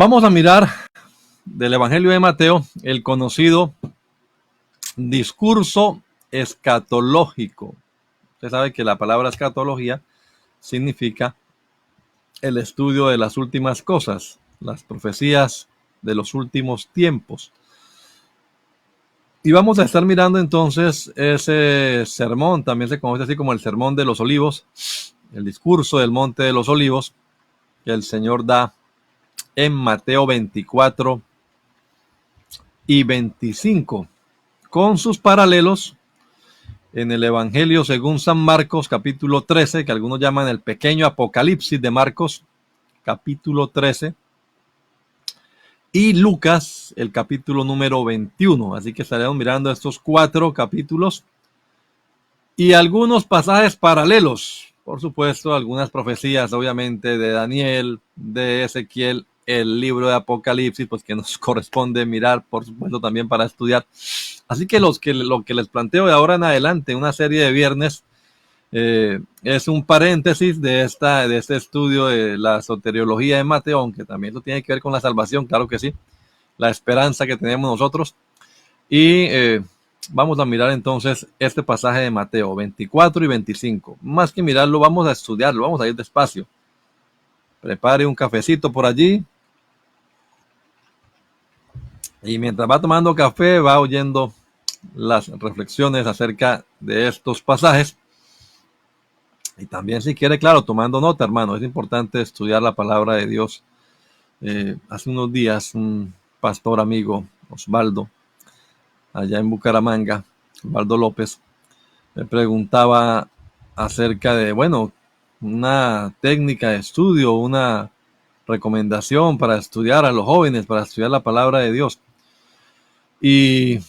Vamos a mirar del Evangelio de Mateo el conocido discurso escatológico. Usted sabe que la palabra escatología significa el estudio de las últimas cosas, las profecías de los últimos tiempos. Y vamos a estar mirando entonces ese sermón, también se conoce así como el Sermón de los Olivos, el discurso del Monte de los Olivos, que el Señor da en Mateo 24 y 25, con sus paralelos en el Evangelio según San Marcos, capítulo 13, que algunos llaman el pequeño Apocalipsis de Marcos, capítulo 13, y Lucas, el capítulo número 21. Así que estaremos mirando estos 4 capítulos y algunos pasajes paralelos. Por supuesto, algunas profecías, obviamente, de Daniel, de Ezequiel, el libro de Apocalipsis, pues que nos corresponde mirar, por supuesto, también para estudiar. Así que lo que les planteo de ahora en adelante, una serie de viernes, es un paréntesis de este estudio de la soteriología de Mateo, aunque también lo tiene que ver con la salvación, claro que sí, la esperanza que tenemos nosotros. Y vamos a mirar entonces este pasaje de Mateo 24 y 25. Más que mirarlo, vamos a estudiarlo, vamos a ir despacio. Prepare un cafecito por allí. Y mientras va tomando café, va oyendo las reflexiones acerca de estos pasajes. Y también, si quiere, claro, tomando nota, hermano. Es importante estudiar la palabra de Dios. Hace unos días, un pastor amigo, Osvaldo, allá en Bucaramanga, Osvaldo López, me preguntaba acerca de, bueno, una técnica de estudio, una recomendación para estudiar a los jóvenes, para estudiar la palabra de Dios. Y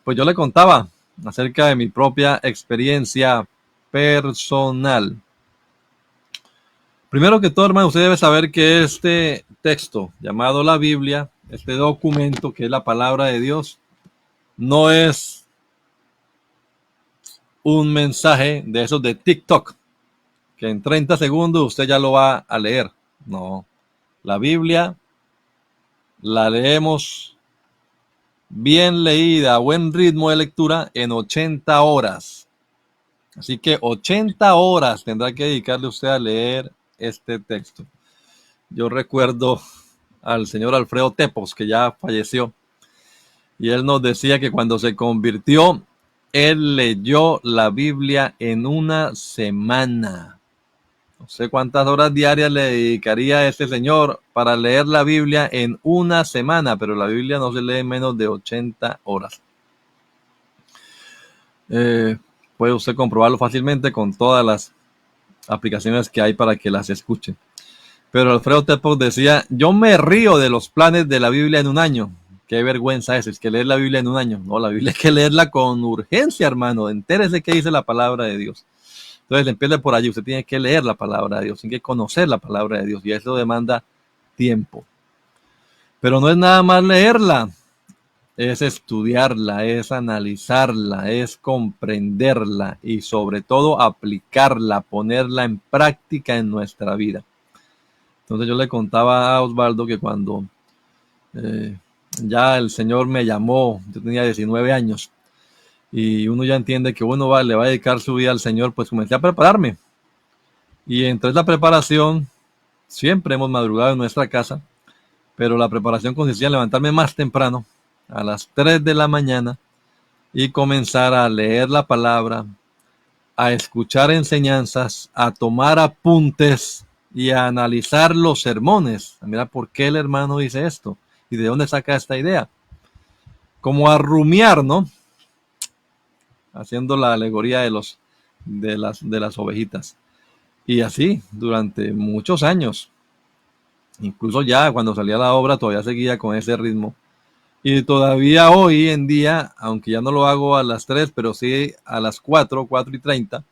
pues yo le contaba acerca de mi propia experiencia personal. Primero que todo, hermano, usted debe saber que este texto llamado la Biblia, este documento que es la palabra de Dios, no es un mensaje de esos de TikTok, que en 30 segundos usted ya lo va a leer. No, la Biblia la leemos bien leída, a buen ritmo de lectura, en 80 horas. Así que 80 horas tendrá que dedicarle usted a leer este texto. Yo recuerdo al señor Alfredo Tepos, que ya falleció, y él nos decía que cuando se convirtió, él leyó la Biblia en una semana. No sé cuántas horas diarias le dedicaría a este señor para leer la Biblia en una semana, pero la Biblia no se lee en menos de 80 horas. Puede usted comprobarlo fácilmente con todas las aplicaciones que hay para que las escuche. Pero Alfredo Tepos decía, yo me río de los planes de la Biblia en un año. Qué vergüenza es que leer la Biblia en un año. No, la Biblia hay que leerla con urgencia, hermano. Entérese qué dice la palabra de Dios. Entonces, empiece por allí. Usted tiene que leer la palabra de Dios, tiene que conocer la palabra de Dios. Y eso demanda tiempo. Pero no es nada más leerla. Es estudiarla, es analizarla, es comprenderla y sobre todo aplicarla, ponerla en práctica en nuestra vida. Entonces yo le contaba a Osvaldo que cuando ya el Señor me llamó, yo tenía 19 años, y uno ya entiende que uno le va a dedicar su vida al Señor, pues comencé a prepararme. Y entre esa preparación, siempre hemos madrugado en nuestra casa, pero la preparación consistía en levantarme más temprano, a las 3 de la mañana, y comenzar a leer la palabra, a escuchar enseñanzas, a tomar apuntes y a analizar los sermones. Mira, ¿por qué el hermano dice esto? ¿Y de dónde saca esta idea? Como a rumiar, ¿no? Haciendo la alegoría de las ovejitas. Y así, durante muchos años. Incluso ya cuando salía la obra todavía seguía con ese ritmo. Y todavía hoy en día, aunque ya no lo hago a las 3, pero sí a las 4:30,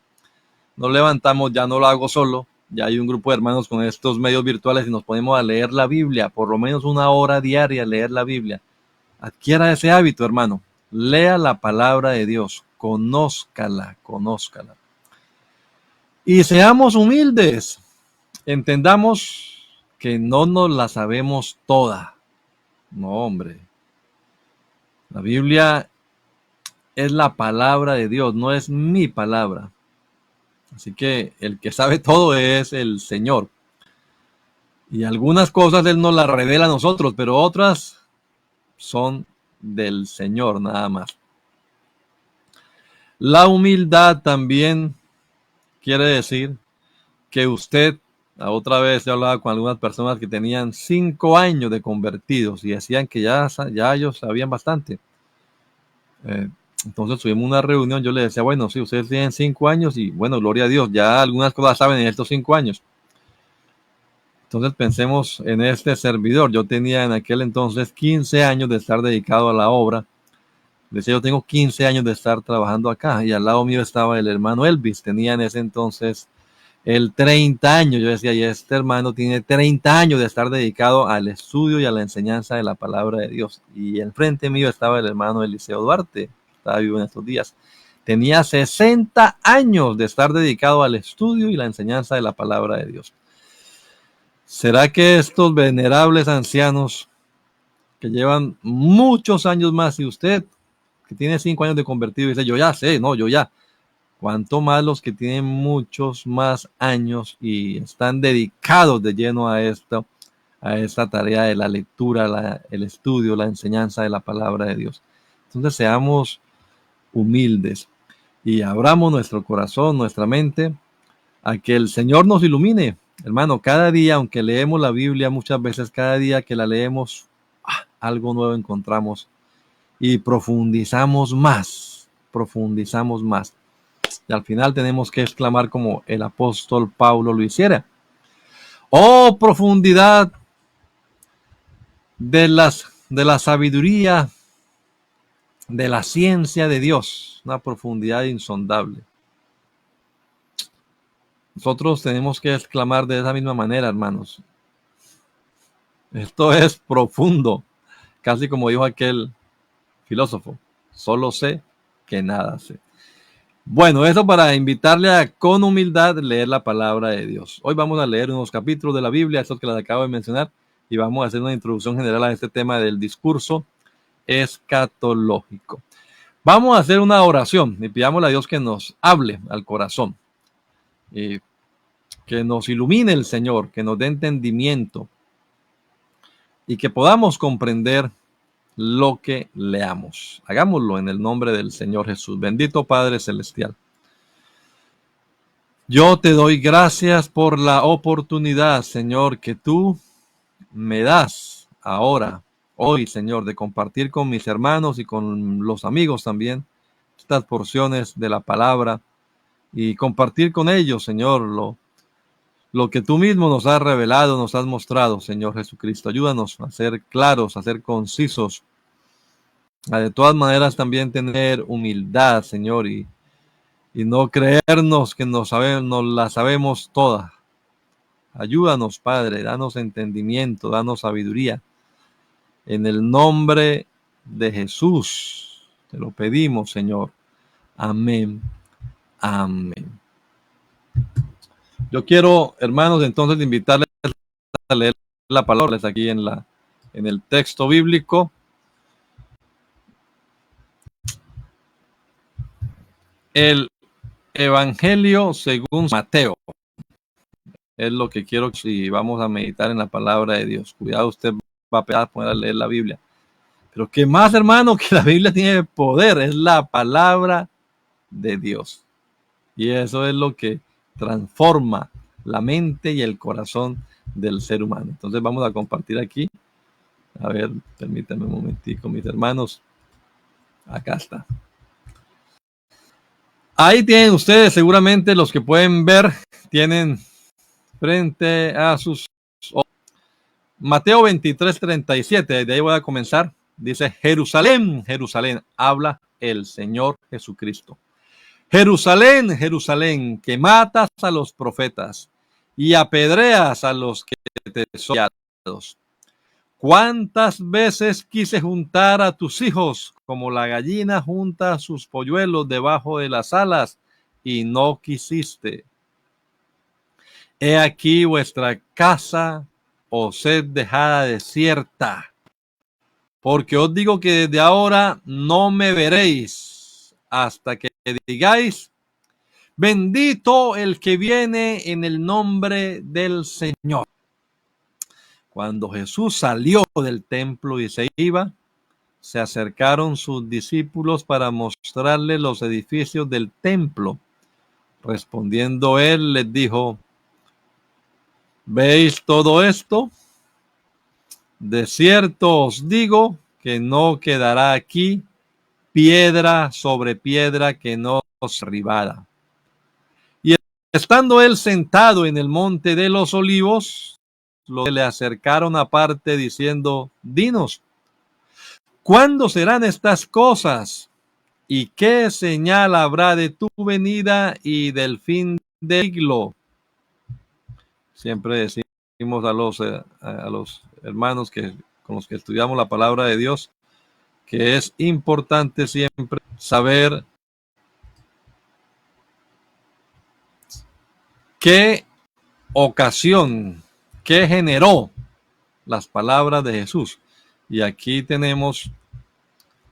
nos levantamos, ya no lo hago solo, ya hay un grupo de hermanos con estos medios virtuales y nos ponemos a leer la Biblia, por lo menos una hora diaria leer la Biblia. Adquiera ese hábito, hermano. Lea la palabra de Dios, conózcala. Y seamos humildes. Entendamos que no nos la sabemos toda. No, hombre. La Biblia es la palabra de Dios, no es mi palabra. Así que el que sabe todo es el Señor. Y algunas cosas Él nos las revela a nosotros, pero otras son del Señor nada más. La humildad también quiere decir que usted, la otra vez yo hablaba con algunas personas que tenían 5 años de convertidos y decían que ya ellos sabían bastante. Entonces tuvimos una reunión, yo le decía, bueno, sí, ustedes tienen 5 años y bueno, gloria a Dios, ya algunas cosas saben en estos 5 años. Entonces pensemos en este servidor. Yo tenía en aquel entonces 15 años de estar dedicado a la obra. Decía, yo tengo 15 años de estar trabajando acá y al lado mío estaba el hermano Elvis. Tenía en ese entonces el 30 años. Yo decía, y este hermano tiene 30 años de estar dedicado al estudio y a la enseñanza de la palabra de Dios. Y enfrente mío estaba el hermano Eliseo Duarte, estaba vivo en estos días. Tenía 60 años de estar dedicado al estudio y la enseñanza de la palabra de Dios. ¿Será que estos venerables ancianos que llevan muchos años más y usted que tiene 5 años de convertido dice, yo ya sé, no, yo ya? Cuanto más los que tienen muchos más años y están dedicados de lleno a esta tarea de la lectura, el estudio, la enseñanza de la palabra de Dios. Entonces seamos humildes y abramos nuestro corazón, nuestra mente, a que el Señor nos ilumine. Hermano, cada día, aunque leemos la Biblia muchas veces, cada día que la leemos, algo nuevo encontramos y profundizamos más, profundizamos más. Y al final tenemos que exclamar como el apóstol Pablo lo hiciera. Oh, profundidad de la sabiduría, de la ciencia de Dios, una profundidad insondable. Nosotros tenemos que exclamar de esa misma manera, hermanos. Esto es profundo, casi como dijo aquel filósofo, solo sé que nada sé. Bueno, eso para invitarle a con humildad leer la palabra de Dios. Hoy vamos a leer unos capítulos de la Biblia, estos que les acabo de mencionar, y vamos a hacer una introducción general a este tema del discurso escatológico. Vamos a hacer una oración y pidámosle a Dios que nos hable al corazón, y que nos ilumine el Señor, que nos dé entendimiento y que podamos comprender lo que leamos. Hagámoslo en el nombre del Señor Jesús. Bendito Padre Celestial. Yo te doy gracias por la oportunidad, Señor, que tú me das ahora, hoy, Señor, de compartir con mis hermanos y con los amigos también estas porciones de la palabra y compartir con ellos, Señor, lo que tú mismo nos has revelado, nos has mostrado, Señor Jesucristo. Ayúdanos a ser claros, a ser concisos, a de todas maneras también tener humildad, Señor, y no creernos que nos la sabemos toda. Ayúdanos, Padre, danos entendimiento, danos sabiduría. En el nombre de Jesús te lo pedimos, Señor. Amén. Amén. Yo quiero, hermanos, entonces invitarles a leer la palabra aquí en el texto bíblico. El Evangelio según Mateo. Es lo que quiero si vamos a meditar en la palabra de Dios. Cuidado, usted va a poner a leer la Biblia. Pero que más, hermano, que la Biblia tiene poder, es la palabra de Dios. Y eso es lo que transforma la mente y el corazón del ser humano. Entonces vamos a compartir aquí. A ver, permítanme un momentico, mis hermanos. Acá está. Ahí tienen ustedes, seguramente los que pueden ver, tienen frente a sus ojos. Mateo 23:37, de ahí voy a comenzar. Dice, Jerusalén, Jerusalén, habla el Señor Jesucristo. Jerusalén, Jerusalén, que matas a los profetas y apedreas a los que te son enviados. ¿Cuántas veces quise juntar a tus hijos como la gallina junta sus polluelos debajo de las alas y no quisiste? He aquí vuestra casa o sed dejada desierta. Porque os digo que desde ahora no me veréis hasta que digáis, bendito el que viene en el nombre del Señor. Cuando Jesús salió del templo y se iba, se acercaron sus discípulos para mostrarle los edificios del templo. Respondiendo él, les dijo, ¿veis todo esto? De cierto os digo que no quedará aquí piedra sobre piedra que no sea derribada. Y estando él sentado en el monte de los olivos, los que le acercaron aparte diciendo, dinos, ¿cuándo serán estas cosas? ¿Y qué señal habrá de tu venida y del fin del siglo? Siempre decimos a los hermanos con los que estudiamos la palabra de Dios que es importante siempre saber qué ocasión, qué generó las palabras de Jesús. Y aquí tenemos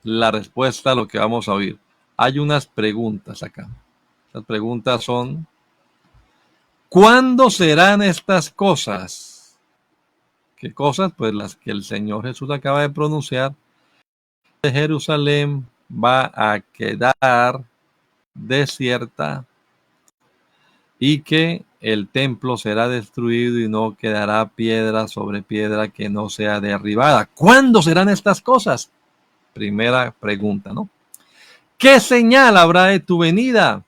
la respuesta a lo que vamos a oír. Hay unas preguntas acá. Las preguntas son, ¿cuándo serán estas cosas? ¿Qué cosas? Pues las que el Señor Jesús acaba de pronunciar. De Jerusalén va a quedar desierta y que el templo será destruido y no quedará piedra sobre piedra que no sea derribada. ¿Cuándo serán estas cosas? Primera pregunta, ¿no? ¿Qué señal habrá de tu venida?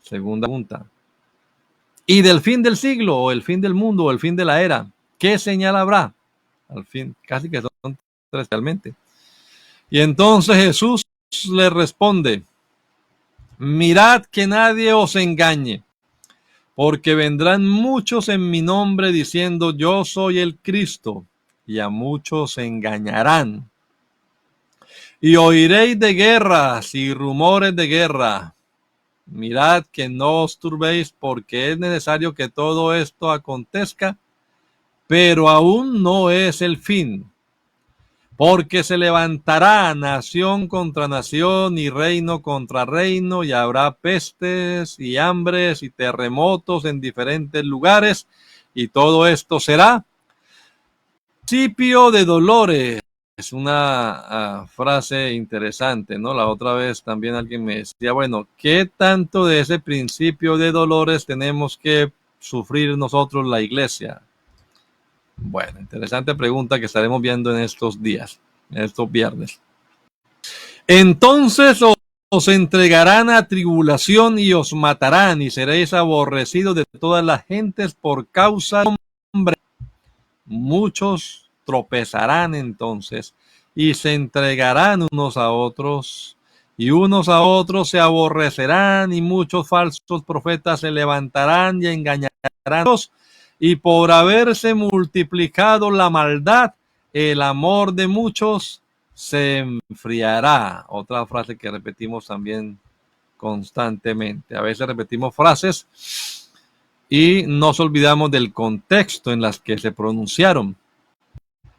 Segunda pregunta. ¿Y del fin del siglo o el fin del mundo o el fin de la era? ¿Qué señal habrá? Al fin, casi que son tres realmente. Y entonces Jesús le responde, mirad que nadie os engañe, porque vendrán muchos en mi nombre diciendo yo soy el Cristo, y a muchos se engañarán. Y oiréis de guerras y rumores de guerra. Mirad que no os turbéis, porque es necesario que todo esto acontezca, pero aún no es el fin. Porque se levantará nación contra nación y reino contra reino, y habrá pestes y hambres y terremotos en diferentes lugares, y todo esto será principio de dolores. Es una frase interesante, ¿no? La otra vez también alguien me decía, bueno, ¿qué tanto de ese principio de dolores tenemos que sufrir nosotros la iglesia? Bueno, interesante pregunta que estaremos viendo en estos días, en estos viernes. Entonces os entregarán a tribulación y os matarán y seréis aborrecidos de todas las gentes por causa del nombre. Muchos tropezarán entonces y se entregarán unos a otros y unos a otros se aborrecerán y muchos falsos profetas se levantarán y engañarán a otros, y por haberse multiplicado la maldad, el amor de muchos se enfriará. Otra frase que repetimos también constantemente. A veces repetimos frases y nos olvidamos del contexto en las que se pronunciaron.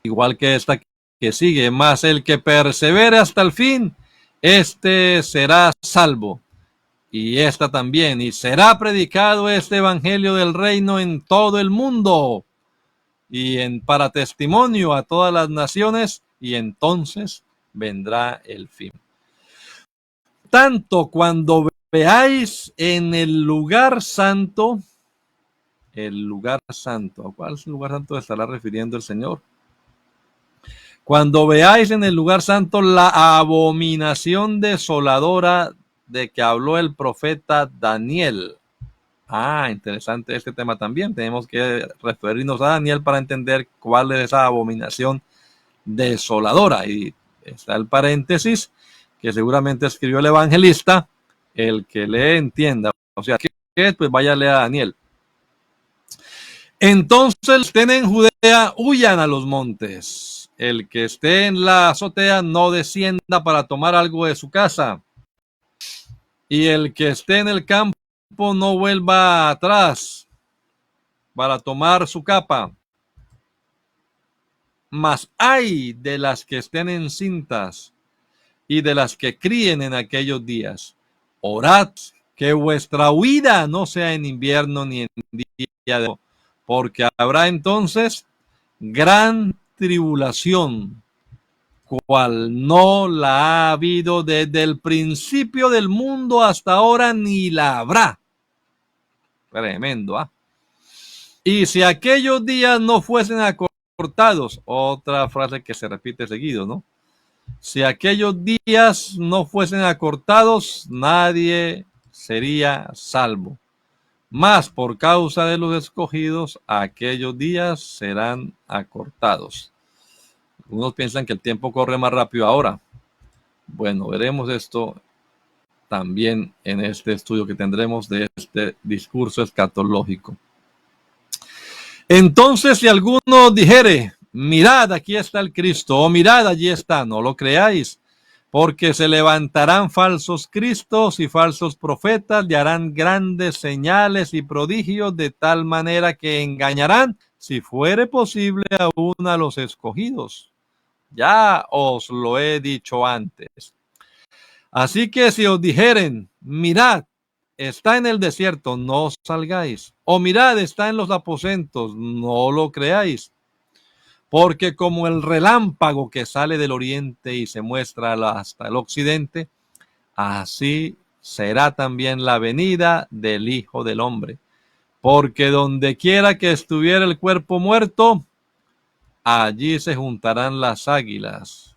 Igual que esta que sigue, mas el que persevere hasta el fin, este será salvo. Y esta también, y será predicado este evangelio del reino en todo el mundo, y para testimonio a todas las naciones, y entonces vendrá el fin. Tanto cuando veáis en el lugar santo, ¿a cuál lugar santo estará refiriendo el Señor? Cuando veáis en el lugar santo la abominación desoladora de que habló el profeta Daniel. Interesante este tema también. Tenemos que referirnos a Daniel para entender cuál es esa abominación desoladora. Y está el paréntesis que seguramente escribió el evangelista. El que le entienda. O sea, ¿qué es? Pues vaya a leer a Daniel. Entonces, los que estén en Judea, huyan a los montes. El que esté en la azotea, no descienda para tomar algo de su casa. Y el que esté en el campo, no vuelva atrás. para tomar su capa. Mas ay de las que estén encintas y de las que críen en aquellos días. Orad que vuestra huida no sea en invierno ni en día de, porque habrá entonces gran tribulación, cual no la ha habido desde el principio del mundo hasta ahora, ni la habrá. Tremendo, ¿ah? Y si aquellos días no fuesen acortados, otra frase que se repite seguido, ¿no? Si aquellos días no fuesen acortados, nadie sería salvo. Mas por causa de los escogidos, aquellos días serán acortados. Algunos piensan que el tiempo corre más rápido ahora. Bueno, veremos esto también en este estudio que tendremos de este discurso escatológico. Entonces, si alguno dijere, mirad, aquí está el Cristo, o mirad, allí está, no lo creáis, porque se levantarán falsos cristos y falsos profetas y harán grandes señales y prodigios de tal manera que engañarán, si fuere posible, aún a los escogidos. Ya os lo he dicho antes. Así que si os dijeren, mirad, está en el desierto, no salgáis. O mirad, está en los aposentos, no lo creáis. Porque como el relámpago que sale del oriente y se muestra hasta el occidente, así será también la venida del Hijo del Hombre. Porque donde quiera que estuviera el cuerpo muerto, allí se juntarán las águilas.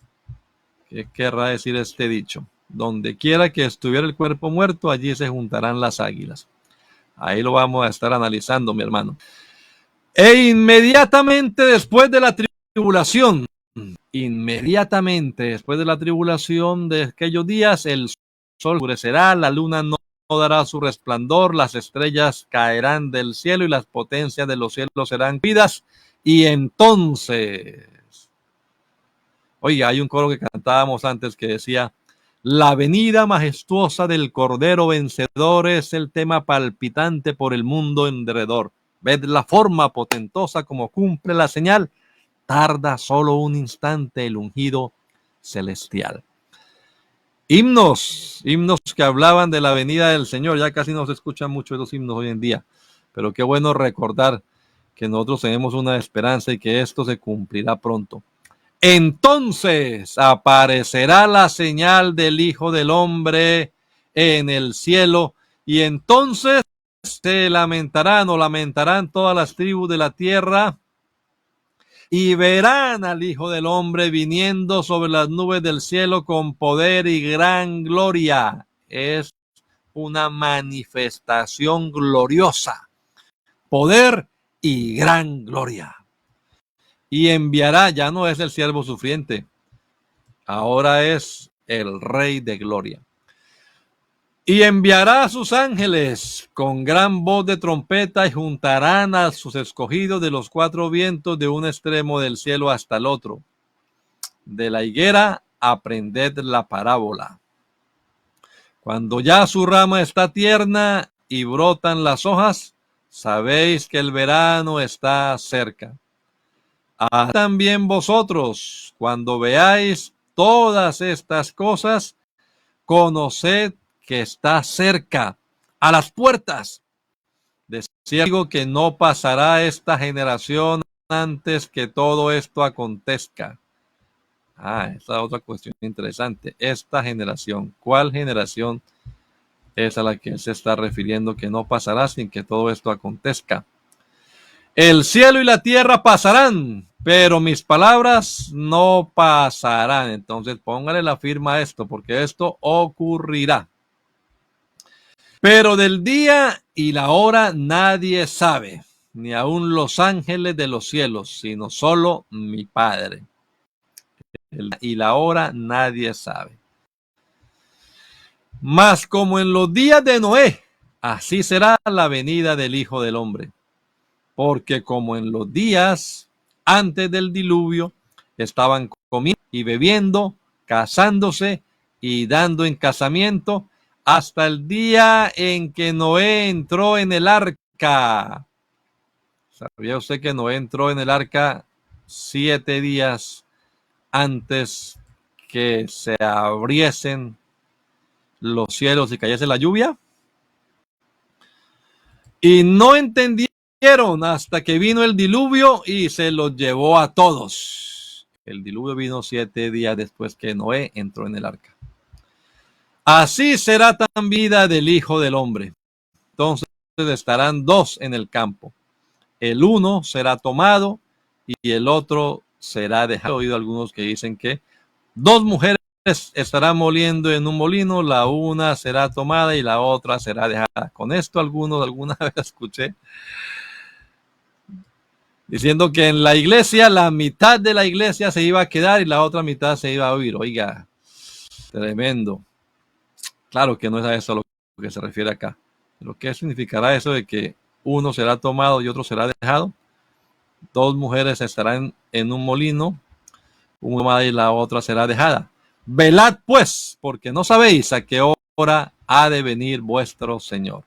¿Qué querrá decir este dicho? Donde quiera que estuviera el cuerpo muerto, allí se juntarán las águilas. Ahí lo vamos a estar analizando, mi hermano. E inmediatamente después de la tribulación, de aquellos días, el sol oscurecerá, la luna no dará su resplandor, las estrellas caerán del cielo y las potencias de los cielos serán vidas. Y entonces, oiga, hay un coro que cantábamos antes que decía, la venida majestuosa del Cordero vencedor es el tema palpitante por el mundo en derredor. Ved la forma potentosa como cumple la señal. Tarda solo un instante el ungido celestial. Himnos que hablaban de la venida del Señor. Ya casi no se escuchan mucho esos himnos hoy en día. Pero qué bueno recordar que nosotros tenemos una esperanza y que esto se cumplirá pronto. Entonces aparecerá la señal del Hijo del Hombre en el cielo, y entonces se lamentarán todas las tribus de la tierra, y verán al Hijo del Hombre viniendo sobre las nubes del cielo con poder y gran gloria. Es una manifestación gloriosa, poder y gran gloria. Y enviará, ya no es el siervo sufriente, ahora es el Rey de gloria. Y enviará a sus ángeles con gran voz de trompeta y juntarán a sus escogidos de los cuatro vientos de un extremo del cielo hasta el otro. De la higuera aprended la parábola. Cuando ya su rama está tierna y brotan las hojas, sabéis que el verano está cerca. También vosotros, cuando veáis todas estas cosas, conoced que está cerca, a las puertas. Decía que no pasará esta generación antes que todo esto acontezca. Esta es otra cuestión interesante. Esta generación, ¿cuál generación es a la que se está refiriendo que no pasará sin que todo esto acontezca? El cielo y la tierra pasarán, pero mis palabras no pasarán. Entonces póngale la firma a esto, porque esto ocurrirá. Pero del día y la hora nadie sabe, ni aun los ángeles de los cielos, sino solo mi Padre. Y la hora nadie sabe. Mas como en los días de Noé, así será la venida del Hijo del Hombre. Porque como en los días antes del diluvio, estaban comiendo y bebiendo, casándose y dando en casamiento, hasta el día en que Noé entró en el arca. ¿Sabía usted que Noé entró en el arca 7 días antes que se abriesen los cielos y cayese la lluvia? Y no entendieron hasta que vino el diluvio y se los llevó a todos. El diluvio vino 7 días después que Noé entró en el arca. Así será también vida del Hijo del Hombre. Entonces estarán dos en el campo. El uno será tomado y el otro será dejado. He oído algunos que dicen que dos mujeres estarán moliendo en un molino, la una será tomada y la otra será dejada. Con esto alguna vez escuché diciendo que en la iglesia la mitad de la iglesia se iba a quedar y la otra mitad se iba a huir. Oiga, tremendo. Claro que no es a eso a lo que se refiere acá. Pero ¿qué significará eso de que uno será tomado y otro será dejado? Dos mujeres estarán en un molino, una tomada y la otra será dejada. Velad pues, porque no sabéis a qué hora ha de venir vuestro Señor.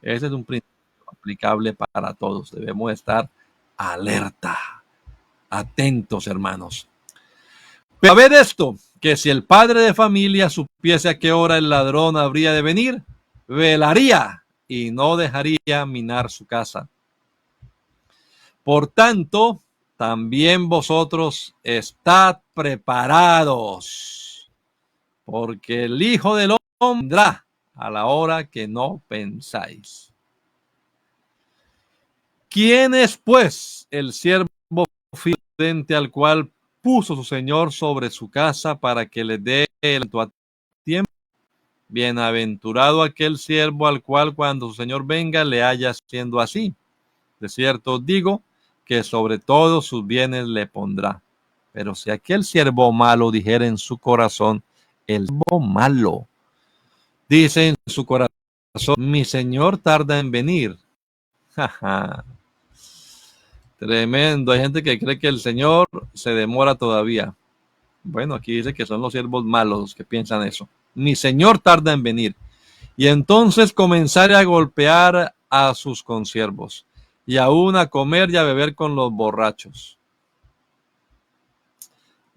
Ese es un principio aplicable para todos. Debemos estar alerta, atentos, hermanos. Pero a ver esto, que si el padre de familia supiese a qué hora el ladrón habría de venir, velaría y no dejaría minar su casa. Por tanto, también vosotros estad preparados, porque el Hijo del Hombre vendrá a la hora que no pensáis. ¿Quién es, pues, el siervo fiel al cual puso su Señor sobre su casa para que le dé el tiempo? Bienaventurado aquel siervo al cual cuando su Señor venga le haya siendo así. De cierto os digo que sobre todos sus bienes le pondrá. Pero si aquel siervo malo dijera en su corazón, el siervo malo, dice en su corazón, mi Señor tarda en venir. Tremendo. Hay gente que cree que el Señor se demora todavía. Bueno, aquí dice que son los siervos malos los que piensan eso. Mi Señor tarda en venir. Y entonces comenzaré a golpear a sus consiervos y aún a comer y a beber con los borrachos.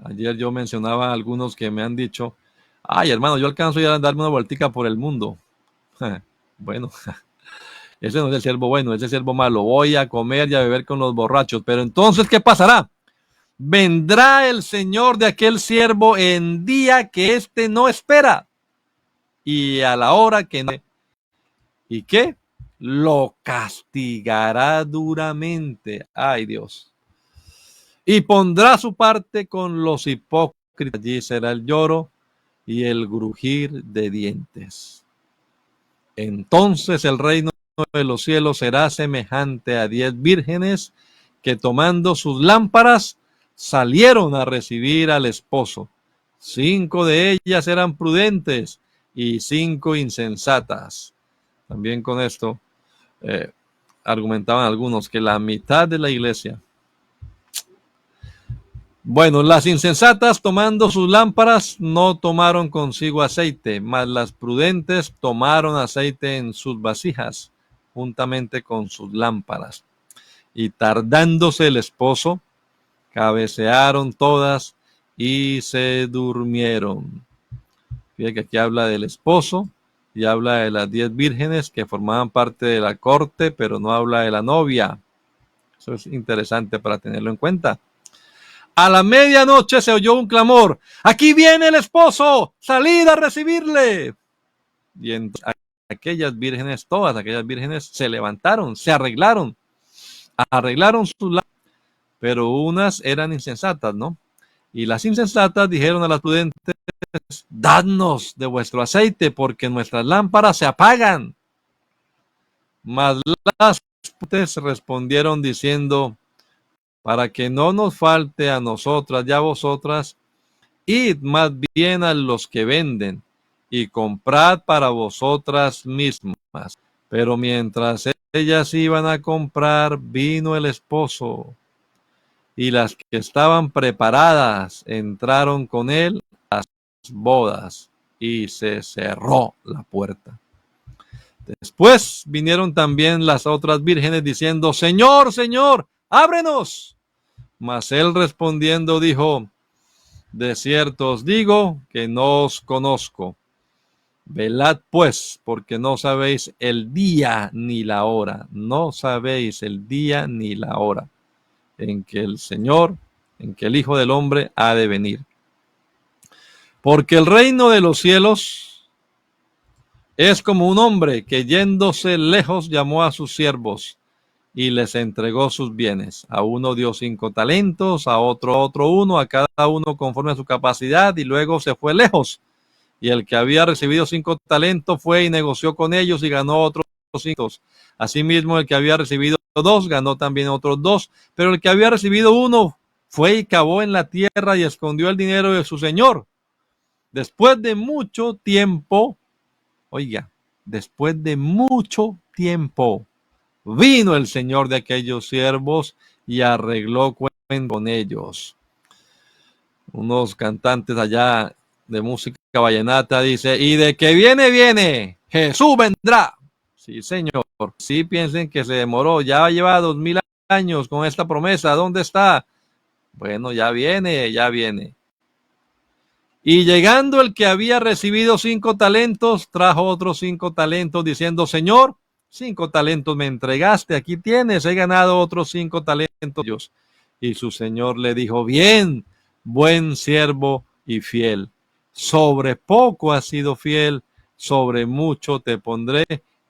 Ayer yo mencionaba a algunos que me han dicho, ay hermano, yo alcanzo ya a darme una vueltica por el mundo. Bueno, ese no es el siervo bueno, ese es el siervo malo. Voy a comer y a beber con los borrachos. Pero entonces, ¿qué pasará? Vendrá el Señor de aquel siervo en día que éste no espera y a la hora que no. ¿Y qué? Lo castigará duramente. Ay, Dios. Y pondrá su parte con los hipócritas. Allí será el lloro y el grujir de dientes. Entonces el reino de los cielos será semejante a 10 vírgenes que tomando sus lámparas salieron a recibir al esposo. 5 de ellas eran prudentes y 5 insensatas. También con esto argumentaban algunos que la mitad de la iglesia. Bueno, las insensatas tomando sus lámparas no tomaron consigo aceite, mas las prudentes tomaron aceite en sus vasijas, juntamente con sus lámparas. Y tardándose el esposo, cabecearon todas y se durmieron. Fíjate que aquí habla del esposo y habla de las 10 vírgenes que formaban parte de la corte, pero no habla de la novia. Eso es interesante para tenerlo en cuenta. A la medianoche se oyó un clamor. ¡Aquí viene el esposo! ¡Salid a recibirle! Y entonces aquellas vírgenes, todas aquellas vírgenes se levantaron, se arreglaron sus lámparas, pero unas eran insensatas, ¿no? Y las insensatas dijeron a las prudentes, dadnos de vuestro aceite, porque nuestras lámparas se apagan. Mas las prudentes respondieron diciendo, para que no nos falte a nosotras y a vosotras, id más bien a los que venden y comprad para vosotras mismas. Pero mientras ellas iban a comprar, vino el esposo, y las que estaban preparadas entraron con él a las bodas, y se cerró la puerta. Después vinieron también las otras vírgenes diciendo: Señor, Señor, ábrenos. Mas él respondiendo dijo: de cierto os digo que no os conozco. Velad pues, porque no sabéis el día ni la hora. No sabéis el día ni la hora en que el Señor, en que el Hijo del Hombre ha de venir. Porque el reino de los cielos es como un hombre que yéndose lejos llamó a sus siervos y les entregó sus bienes. A uno dio 5 talentos, a otro 1, a cada uno conforme a su capacidad, y luego se fue lejos. Y el que había recibido 5 talentos fue y negoció con ellos y ganó otros 5. Asimismo, el que había recibido 2 ganó también otros 2, pero el que había recibido 1 fue y cavó en la tierra y escondió el dinero de su señor. Después de mucho tiempo, después de mucho tiempo, vino el señor de aquellos siervos y arregló cuenta con ellos. Unos cantantes allá de música vallenata dice: y de que viene, viene, Jesús vendrá. Sí, señor. Sí, piensen que se demoró, ya lleva 2000 años con esta promesa. ¿Dónde está? Bueno, ya viene, ya viene. Y llegando el que había recibido 5 talentos, trajo otros 5 talentos, diciendo: Señor, 5 talentos me entregaste, aquí tienes, he ganado otros 5 talentos. Y su señor le dijo: bien, buen siervo y fiel. Sobre poco has sido fiel, sobre mucho te pondré.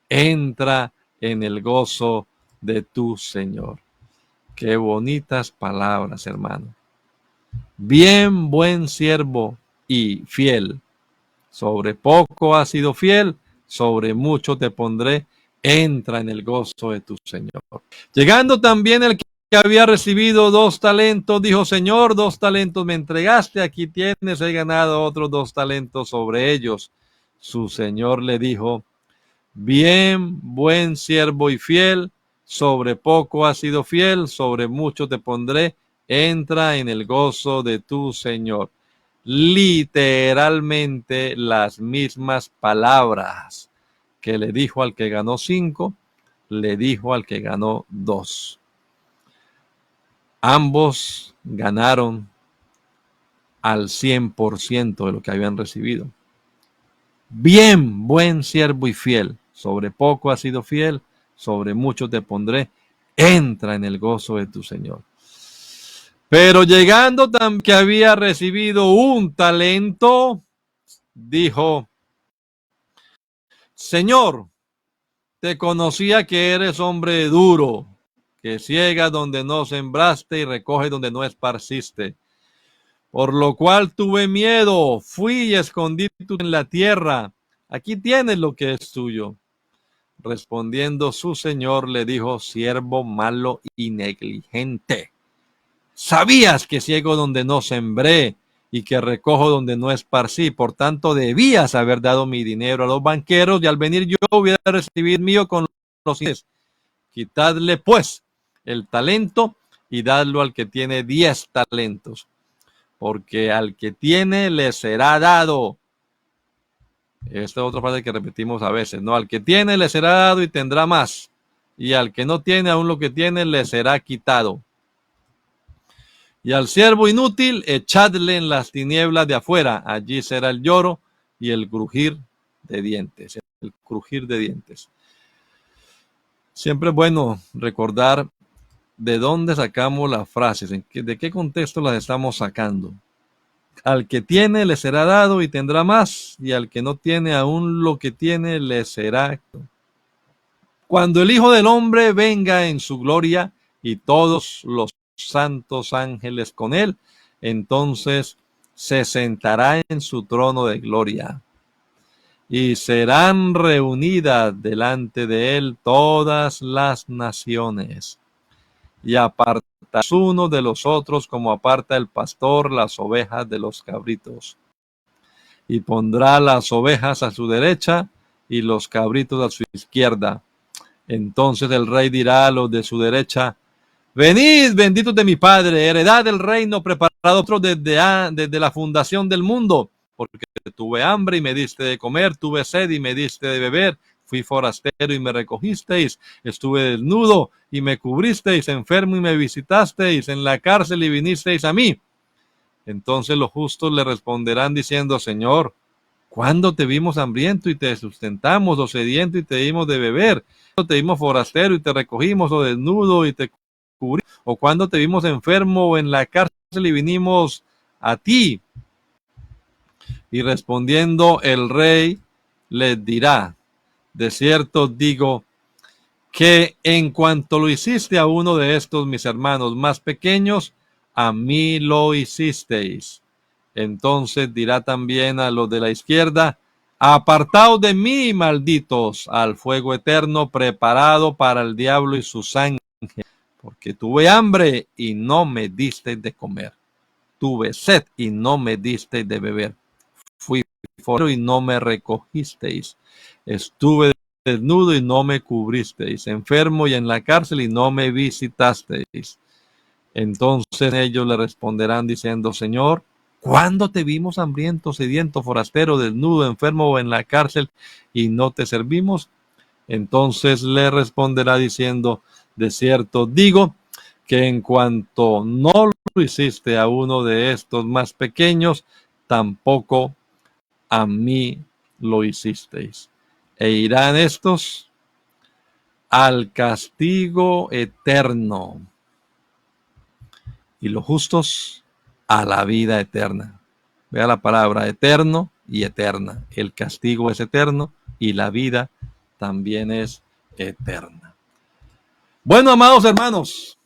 Entra en el gozo de tu Señor. Qué bonitas palabras, hermano. Bien, buen siervo y fiel. Sobre poco has sido fiel, sobre mucho te pondré. Entra en el gozo de tu Señor. Llegando también el que había recibido 2 talentos, dijo: Señor, 2 talentos me entregaste, aquí tienes, he ganado otros 2 talentos sobre ellos. Su Señor le dijo: bien, buen siervo y fiel, sobre poco has sido fiel, sobre mucho te pondré. Entra en el gozo de tu Señor. Literalmente las mismas palabras que le dijo al que ganó 5, le dijo al que ganó 2. Ambos ganaron al 100% de lo que habían recibido. Bien, buen siervo y fiel, sobre poco has sido fiel, sobre mucho te pondré. Entra en el gozo de tu Señor. Pero llegando también que había recibido 1 talento, dijo: Señor, te conocía que eres hombre duro, que ciegas donde no sembraste y recoges donde no esparciste. Por lo cual tuve miedo, fui y escondí en la tierra. Aquí tienes lo que es tuyo. Respondiendo su señor le dijo: siervo malo y negligente. Sabías que ciego donde no sembré y que recojo donde no esparcí. Por tanto, debías haber dado mi dinero a los banqueros y al venir yo hubiera recibido el mío con los intereses. Quitadle pues el talento y dadlo al que tiene 10 talentos. Porque al que tiene le será dado. Esta es otra frase que repetimos a veces, ¿no? Al que tiene le será dado y tendrá más. Y al que no tiene, aún lo que tiene le será quitado. Y al siervo inútil, echadle en las tinieblas de afuera. Allí será el lloro y el crujir de dientes. El crujir de dientes. Siempre es bueno recordar de dónde sacamos las frases, de qué contexto las estamos sacando. Al que tiene le será dado y tendrá más, y al que no tiene, aún lo que tiene le será. Cuando el Hijo del Hombre venga en su gloria y todos los santos ángeles con él, entonces se sentará en su trono de gloria. Y serán reunidas delante de él todas las naciones. Y apartará uno de los otros como aparta el pastor las ovejas de los cabritos. Y pondrá las ovejas a su derecha y los cabritos a su izquierda. Entonces el rey dirá a los de su derecha: venid, benditos de mi Padre, heredad del reino preparado desde la fundación del mundo. Porque tuve hambre y me diste de comer, tuve sed y me diste de beber, Fui forastero y me recogisteis, estuve desnudo y me cubristeis, enfermo y me visitasteis, en la cárcel y vinisteis a mí. Entonces los justos le responderán diciendo, Señor, ¿cuándo te vimos hambriento y te sustentamos, o sediento y te dimos de beber? ¿Cuándo te vimos forastero y te recogimos, o desnudo y te cubrimos? ¿O cuándo te vimos enfermo o en la cárcel y vinimos a ti? Y respondiendo el rey les dirá, de cierto digo, que en cuanto lo hiciste a uno de estos mis hermanos más pequeños, a mí lo hicisteis. Entonces dirá también a los de la izquierda, apartaos de mí, malditos, al fuego eterno preparado para el diablo y sus ángeles, porque tuve hambre y no me disteis de comer. Tuve sed y no me disteis de beber. Fui forastero y no me recogisteis. Estuve desnudo y no me cubristeis. Enfermo y en la cárcel y no me visitasteis. Entonces ellos le responderán diciendo, Señor, ¿cuándo te vimos hambriento, sediento, forastero, desnudo, enfermo o en la cárcel y no te servimos? Entonces le responderá diciendo, de cierto digo, que en cuanto no lo hiciste a uno de estos más pequeños, tampoco a mí lo hicisteis. E irán estos al castigo eterno y los justos a la vida eterna. Vea la palabra eterno y eterna. El castigo es eterno y la vida también es eterna. Bueno, amados hermanos,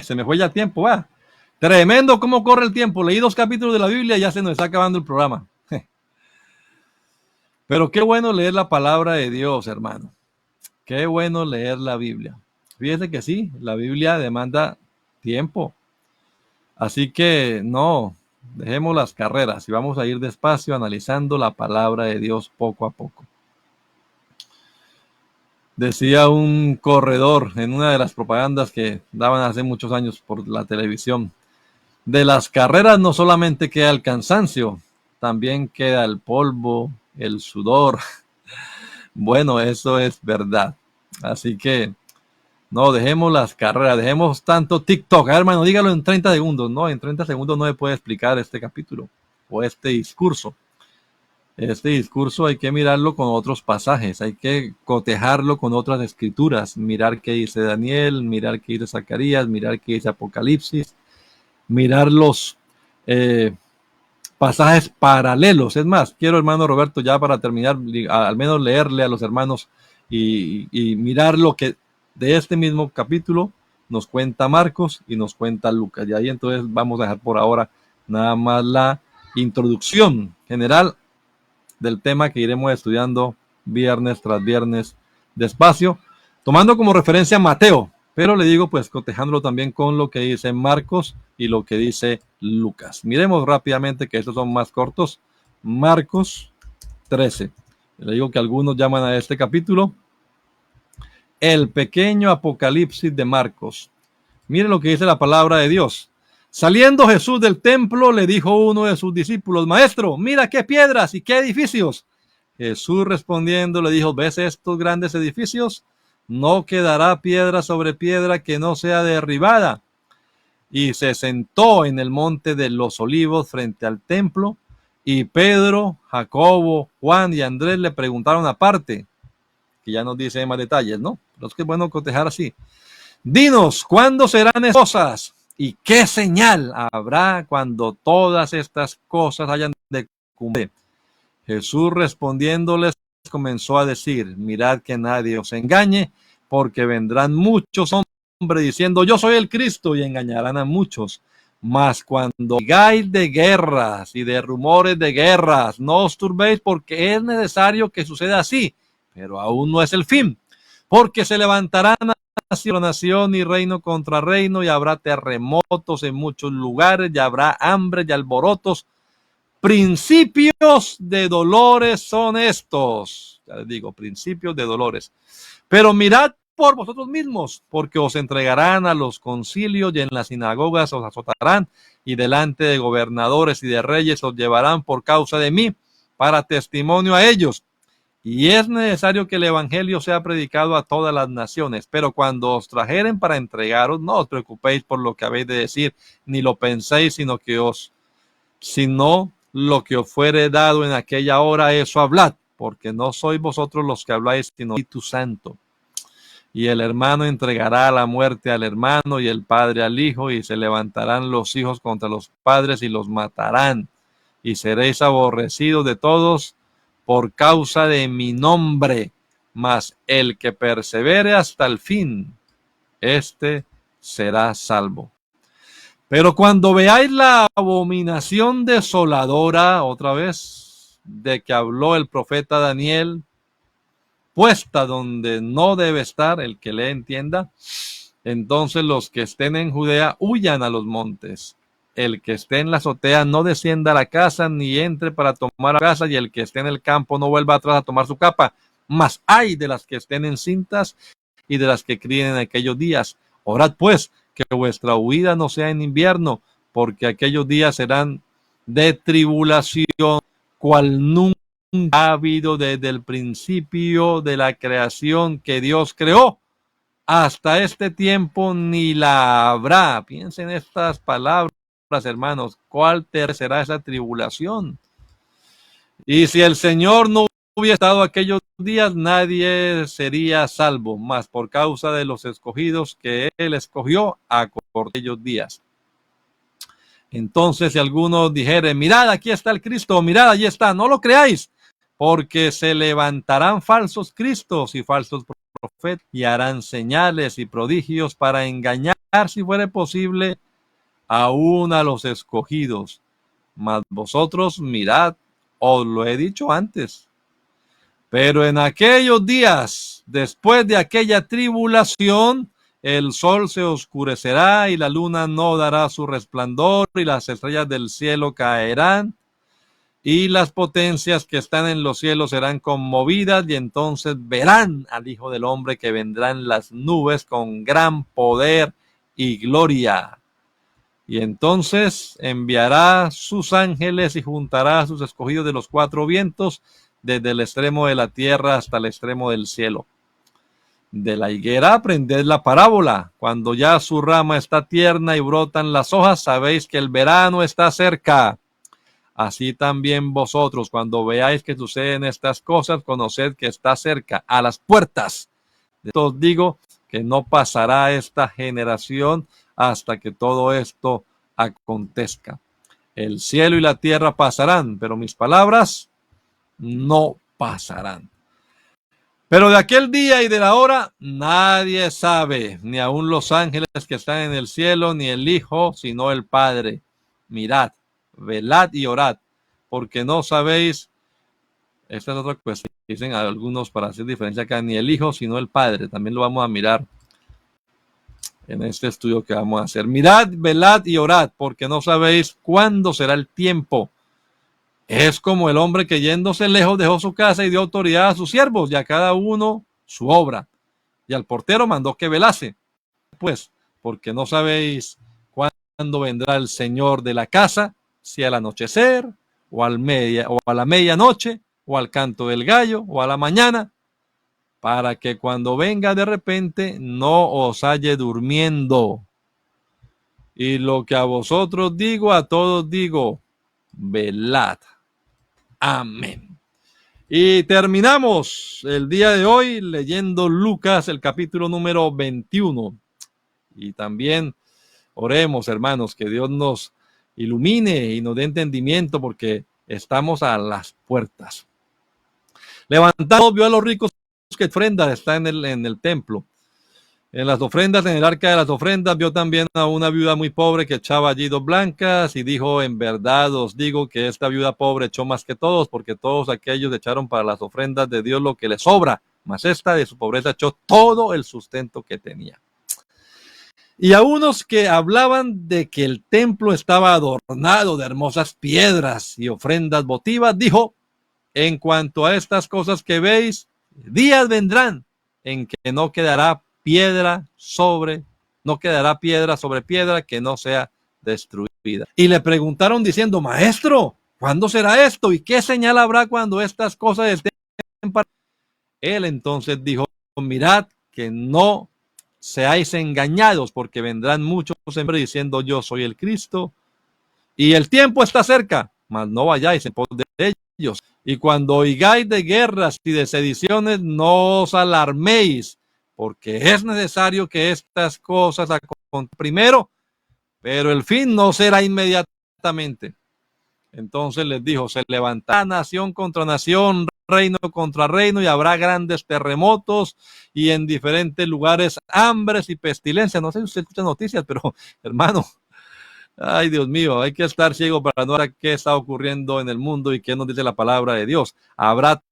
se me fue ya el tiempo. Tremendo cómo corre el tiempo. Leí 2 capítulos de la Biblia y ya se nos está acabando el programa. Pero qué bueno leer la palabra de Dios, hermano. Qué bueno leer la Biblia. Fíjese que sí, la Biblia demanda tiempo. Así que no, dejemos las carreras y vamos a ir despacio analizando la palabra de Dios poco a poco. Decía un corredor en una de las propagandas que daban hace muchos años por la televisión, de las carreras no solamente queda el cansancio, también queda el polvo, el sudor. Bueno, eso es verdad. Así que no, dejemos las carreras, dejemos tanto TikTok. Hermano, dígalo en 30 segundos. No, en 30 segundos no se puede explicar este capítulo o este discurso. Este discurso hay que mirarlo con otros pasajes, hay que cotejarlo con otras escrituras, mirar qué dice Daniel, mirar qué dice Zacarías, mirar qué dice Apocalipsis, mirar los pasajes paralelos. Es más, quiero, hermano Roberto, ya para terminar, al menos leerle a los hermanos y mirar lo que de este mismo capítulo nos cuenta Marcos y nos cuenta Lucas. Y ahí entonces vamos a dejar por ahora nada más la introducción general del tema que iremos estudiando viernes tras viernes despacio, tomando como referencia a Mateo, pero le digo pues cotejándolo también con lo que dice Marcos y lo que dice Lucas. Miremos rápidamente que estos son más cortos. Marcos 13. Le digo que algunos llaman a este capítulo el pequeño Apocalipsis de Marcos. Miren lo que dice la palabra de Dios. Saliendo Jesús del templo, le dijo uno de sus discípulos, Maestro, mira qué piedras y qué edificios. Jesús respondiendo le dijo, ¿ves estos grandes edificios? No quedará piedra sobre piedra que no sea derribada. Y se sentó en el monte de los olivos frente al templo, y Pedro, Jacobo, Juan y Andrés le preguntaron aparte, que ya nos dice más detalles, ¿no? Pero es que es bueno cotejar así. Dinos, ¿cuándo serán estas cosas? ¿Y qué señal habrá cuando todas estas cosas hayan de cumplir? Jesús respondiéndoles comenzó a decir, mirad que nadie os engañe, porque vendrán muchos hombres diciendo, yo soy el Cristo, y engañarán a muchos. Mas cuando oigáis de guerras y de rumores de guerras, no os turbéis, porque es necesario que suceda así, pero aún no es el fin, porque se levantarán nación y reino contra reino, y habrá terremotos en muchos lugares, y habrá hambre y alborotos. Principios de dolores son estos. Ya les digo, principios de dolores. Pero mirad por vosotros mismos, porque os entregarán a los concilios y en las sinagogas os azotarán, y delante de gobernadores y de reyes os llevarán por causa de mí, para testimonio a ellos. Y es necesario que el evangelio sea predicado a todas las naciones. Pero cuando os trajeren para entregaros, no os preocupéis por lo que habéis de decir, ni lo penséis, sino lo que os fuere dado en aquella hora, eso hablad, porque no sois vosotros los que habláis, sino el Espíritu Santo. Y el hermano entregará a la muerte al hermano y el padre al hijo, y se levantarán los hijos contra los padres y los matarán. Y seréis aborrecidos de todos por causa de mi nombre, mas el que persevere hasta el fin, éste será salvo. Pero cuando veáis la abominación desoladora, otra vez, de que habló el profeta Daniel, puesta donde no debe estar, el que le entienda, entonces los que estén en Judea huyan a los montes. El que esté en la azotea no descienda a la casa, ni entre para tomar la casa, y el que esté en el campo no vuelva atrás a tomar su capa. Mas hay de las que estén encintas y de las que críen en aquellos días. Orad pues, que vuestra huida no sea en invierno, porque aquellos días serán de tribulación, cual nunca ha habido desde el principio de la creación que Dios creó hasta este tiempo, ni la habrá. Piensen estas palabras, hermanos. ¿Cuál será esa tribulación? Y si el Señor no hubiera estado aquellos días, nadie sería salvo, mas por causa de los escogidos que Él escogió, acortó aquellos días. Entonces, si alguno dijere, mirad, aquí está el Cristo, mirad, allí está, no lo creáis, porque se levantarán falsos cristos y falsos profetas, y harán señales y prodigios para engañar, si fuere posible, aún a los escogidos. Mas vosotros mirad, os lo he dicho antes. Pero en aquellos días, después de aquella tribulación, el sol se oscurecerá y la luna no dará su resplandor y las estrellas del cielo caerán y las potencias que están en los cielos serán conmovidas, y entonces verán al Hijo del Hombre que vendrá en las nubes con gran poder y gloria. Y entonces enviará sus ángeles y juntará a sus escogidos de los cuatro vientos, desde el extremo de la tierra hasta el extremo del cielo. De la higuera aprended la parábola. Cuando ya su rama está tierna y brotan las hojas, sabéis que el verano está cerca. Así también vosotros, cuando veáis que suceden estas cosas, conoced que está cerca, a las puertas. De esto os digo que no pasará esta generación hasta que todo esto acontezca. El cielo y la tierra pasarán, pero mis palabras no pasarán. Pero de aquel día y de la hora nadie sabe, ni aun los ángeles que están en el cielo, ni el Hijo, sino el Padre. Mirad, velad y orad, porque no sabéis, esta es otra cuestión, dicen algunos para hacer diferencia acá, ni el Hijo, sino el Padre. También lo vamos a mirar en este estudio que vamos a hacer. Mirad, velad y orad, porque no sabéis cuándo será el tiempo. Es como el hombre que yéndose lejos dejó su casa y dio autoridad a sus siervos y a cada uno su obra. Y al portero mandó que velase. Pues, porque no sabéis cuándo vendrá el Señor de la casa, si al anochecer, o a la medianoche, o al canto del gallo, o a la mañana, para que cuando venga de repente no os halle durmiendo. Y lo que a vosotros digo, a todos digo, velad. Amén. Y terminamos el día de hoy leyendo Lucas, el capítulo número 21. Y también oremos, hermanos, que Dios nos ilumine y nos dé entendimiento, porque estamos a las puertas. Levantamos, vio a los ricos que ofrendas está en el templo. En las ofrendas, en el arca de las ofrendas, vio también a una viuda muy pobre que echaba allí 2 blancas y dijo, en verdad os digo que esta viuda pobre echó más que todos, porque todos aquellos echaron para las ofrendas de Dios lo que les sobra, mas esta de su pobreza echó todo el sustento que tenía. Y a unos que hablaban de que el templo estaba adornado de hermosas piedras y ofrendas votivas, dijo, en cuanto a estas cosas que veis, días vendrán en que no quedará piedra sobre piedra que no sea destruida. Y le preguntaron diciendo, maestro, ¿cuándo será esto? ¿Y qué señal habrá cuando estas cosas estén Él entonces dijo: mirad que no seáis engañados, porque vendrán muchos diciendo: yo soy el Cristo, y el tiempo está cerca, mas no vayáis en pos de ellos. Y cuando oigáis de guerras y de sediciones, no os alarméis, porque es necesario que estas cosas acontecan primero, pero el fin no será inmediatamente. Entonces les dijo: se levantará nación contra nación, reino contra reino, y habrá grandes terremotos y en diferentes lugares hambres y pestilencias. No sé si usted escucha noticias, pero hermano, ay, Dios mío, hay que estar ciego para no ver qué está ocurriendo en el mundo y qué nos dice la palabra de Dios. Habrá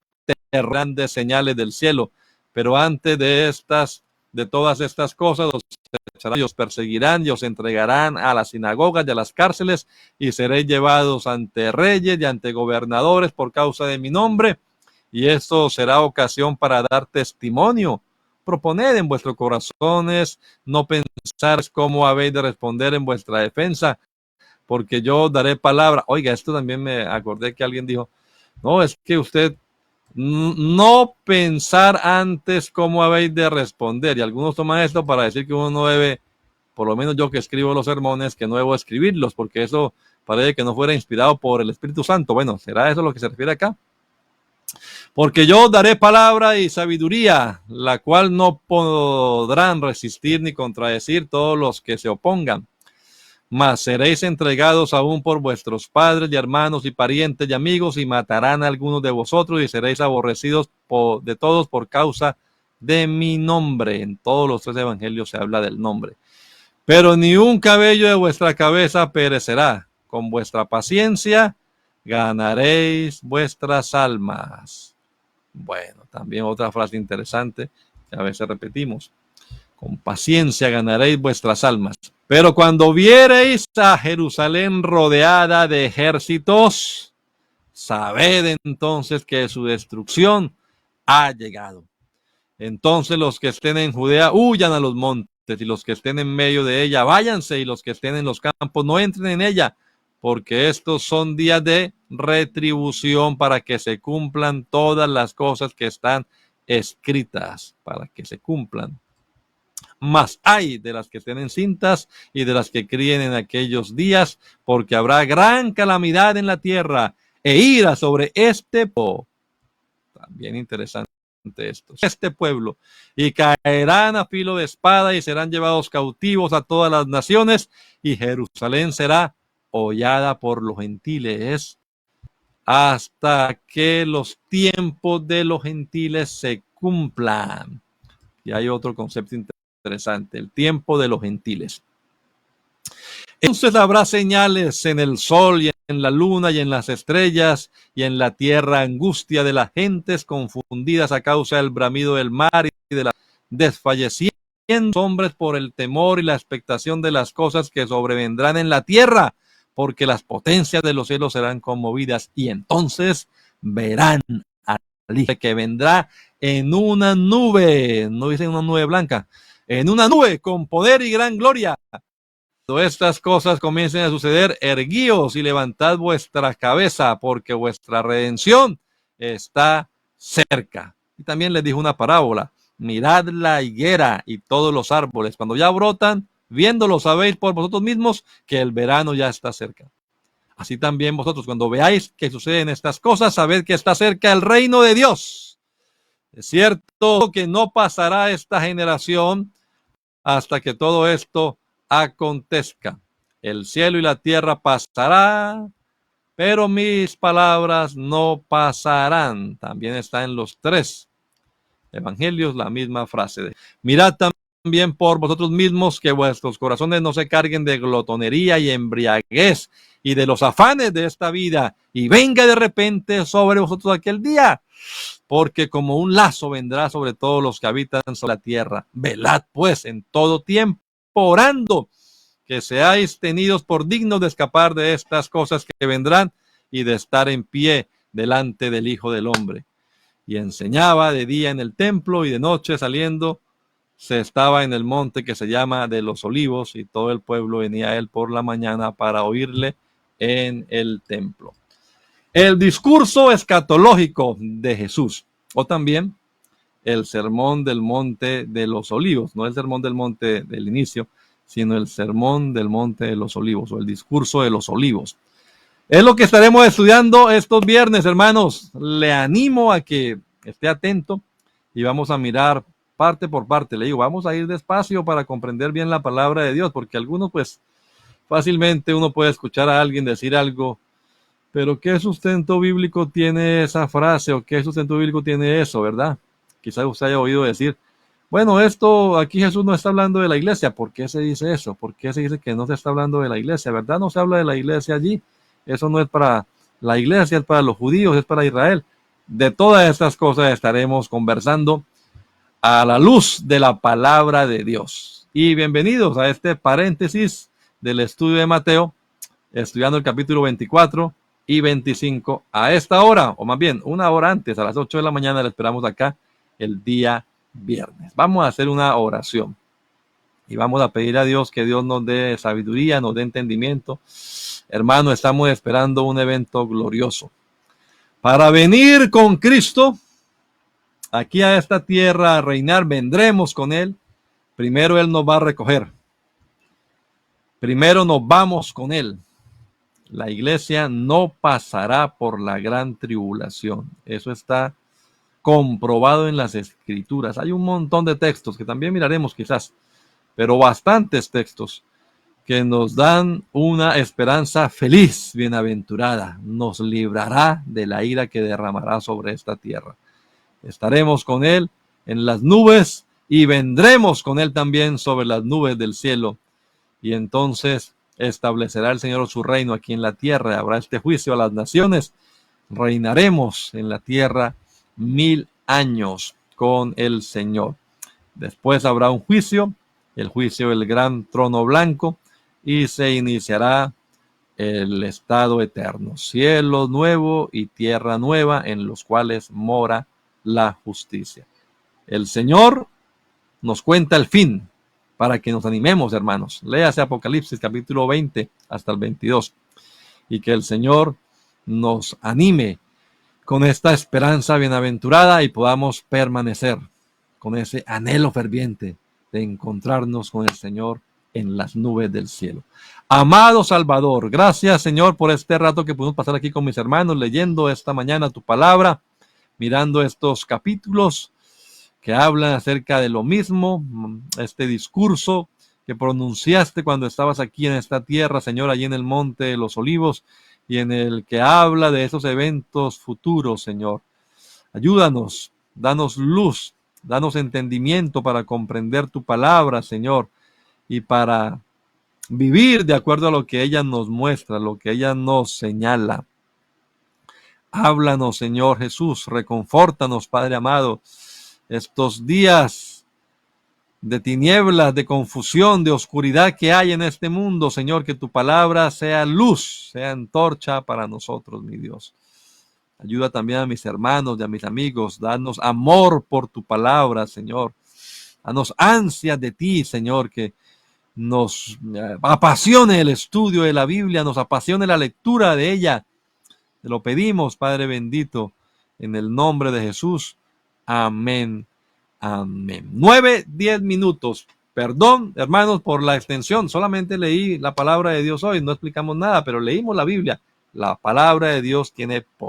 grandes señales del cielo, pero antes de todas estas cosas, os perseguirán y os entregarán a las sinagogas y a las cárceles, y seréis llevados ante reyes y ante gobernadores por causa de mi nombre, y esto será ocasión para dar testimonio. Proponed en vuestros corazones, no pensar cómo habéis de responder en vuestra defensa, porque yo daré palabra. Oiga, esto también me acordé que alguien dijo: no, es que usted no pensar antes cómo habéis de responder. Y algunos toman esto para decir que uno no debe, por lo menos yo que escribo los sermones, que no debo escribirlos, porque eso parece que no fuera inspirado por el Espíritu Santo. Bueno, ¿será eso lo que se refiere acá? Porque yo daré palabra y sabiduría, la cual no podrán resistir ni contradecir todos los que se opongan. Mas seréis entregados aún por vuestros padres y hermanos y parientes y amigos, y matarán a algunos de vosotros, y seréis aborrecidos de todos por causa de mi nombre. En todos los 3 evangelios se habla del nombre. Pero ni un cabello de vuestra cabeza perecerá. Con vuestra paciencia ganaréis vuestras almas. Bueno, también otra frase interesante que a veces repetimos: con paciencia ganaréis vuestras almas. Pero cuando viereis a Jerusalén rodeada de ejércitos, sabed entonces que su destrucción ha llegado. Entonces los que estén en Judea huyan a los montes, y los que estén en medio de ella váyanse, y los que estén en los campos no entren en ella, porque estos son días de retribución, para que se cumplan todas las cosas que están escritas, para que se cumplan. Mas hay de las que tienen cintas y de las que críen en aquellos días, porque habrá gran calamidad en la tierra e ira sobre este pueblo. También interesante esto. Este pueblo, y caerán a filo de espada y serán llevados cautivos a todas las naciones, y Jerusalén será hollada por los gentiles hasta que los tiempos de los gentiles se cumplan. Y hay otro concepto interesante: el tiempo de los gentiles. Entonces habrá señales en el sol y en la luna y en las estrellas, y en la tierra angustia de las gentes confundidas a causa del bramido del mar y de la desfalleciendo hombres por el temor y la expectación de las cosas que sobrevendrán en la tierra, porque las potencias de los cielos serán conmovidas, y entonces verán al Hijo que vendrá en una nube, no dice una nube blanca, en una nube con poder y gran gloria. Cuando estas cosas comiencen a suceder, erguíos y levantad vuestra cabeza, porque vuestra redención está cerca. Y también les dijo una parábola: mirad la higuera y todos los árboles, cuando ya brotan, viéndolos sabéis por vosotros mismos que el verano ya está cerca. Así también vosotros, cuando veáis que suceden estas cosas, sabed que está cerca el reino de Dios. Es cierto que no pasará esta generación hasta que todo esto acontezca. El cielo y la tierra pasará, pero mis palabras no pasarán. También está en los 3 evangelios la misma frase. Mirad también por vosotros mismos que vuestros corazones no se carguen de glotonería y embriaguez y de los afanes de esta vida, y venga de repente sobre vosotros aquel día, porque como un lazo vendrá sobre todos los que habitan sobre la tierra. Velad pues en todo tiempo, orando que seáis tenidos por dignos de escapar de estas cosas que vendrán y de estar en pie delante del Hijo del Hombre. Y enseñaba de día en el templo, y de noche saliendo se estaba en el monte que se llama de los Olivos, y todo el pueblo venía a él por la mañana para oírle en el templo. El discurso escatológico de Jesús. O también el sermón del monte de los olivos, no el sermón del monte del inicio, sino el sermón del monte de los olivos o el discurso de los olivos. Es lo que estaremos estudiando estos viernes, hermanos. Le animo a que esté atento y vamos a mirar parte por parte. Le digo, vamos a ir despacio para comprender bien la palabra de Dios, porque algunos, pues, fácilmente uno puede escuchar a alguien decir algo, pero ¿qué sustento bíblico tiene esa frase o qué sustento bíblico tiene eso, verdad? Quizás usted haya oído decir, bueno, esto aquí Jesús no está hablando de la iglesia. ¿Por qué se dice eso? ¿Por qué se dice que no se está hablando de la iglesia? ¿Verdad? No se habla de la iglesia allí. Eso no es para la iglesia, es para los judíos, es para Israel. De todas estas cosas estaremos conversando a la luz de la palabra de Dios. Y bienvenidos a este paréntesis del estudio de Mateo, estudiando el capítulo 24 y 25 a esta hora, o más bien una hora antes, a las 8 de la mañana, le esperamos acá el día viernes. Vamos a hacer una oración y vamos a pedir a Dios que Dios nos dé sabiduría, nos dé entendimiento. Hermano, estamos esperando un evento glorioso para venir con Cristo aquí a esta tierra a reinar. Vendremos con Él. Primero Él nos va a recoger. Primero nos vamos con Él. La iglesia no pasará por la gran tribulación. Eso está comprobado en las escrituras. Hay un montón de textos que también miraremos quizás, pero bastantes textos que nos dan una esperanza feliz, bienaventurada. Nos librará de la ira que derramará sobre esta tierra. Estaremos con Él en las nubes y vendremos con Él también sobre las nubes del cielo. Y entonces establecerá el Señor su reino aquí en la tierra. Habrá este juicio a las naciones. Reinaremos en la tierra 1000 años con el Señor. Después habrá un juicio, el juicio del gran trono blanco, y se iniciará el estado eterno, cielo nuevo y tierra nueva en los cuales mora la justicia. El Señor nos cuenta el fin para que nos animemos, hermanos. Léase Apocalipsis capítulo 20 hasta el 22 y que el Señor nos anime con esta esperanza bienaventurada y podamos permanecer con ese anhelo ferviente de encontrarnos con el Señor en las nubes del cielo. Amado Salvador, gracias, Señor, por este rato que pudimos pasar aquí con mis hermanos, leyendo esta mañana tu palabra, mirando estos capítulos que hablan acerca de lo mismo, este discurso que pronunciaste cuando estabas aquí en esta tierra, Señor, allí en el Monte de los Olivos, y en el que habla de esos eventos futuros, Señor. Ayúdanos, danos luz, danos entendimiento para comprender tu palabra, Señor, y para vivir de acuerdo a lo que ella nos muestra, lo que ella nos señala. Háblanos, Señor Jesús, reconfórtanos, Padre amado, estos días de tinieblas, de confusión, de oscuridad que hay en este mundo, Señor, que tu palabra sea luz, sea antorcha para nosotros, mi Dios. Ayuda también a mis hermanos y a mis amigos, danos amor por tu palabra, Señor. Danos ansias de ti, Señor, que nos apasione el estudio de la Biblia, nos apasione la lectura de ella. Te lo pedimos, Padre bendito, en el nombre de Jesús. Amén. Amén. 9-10 minutos. Perdón, hermanos, por la extensión. Solamente leí la palabra de Dios hoy. No explicamos nada, pero leímos la Biblia. La palabra de Dios tiene poder.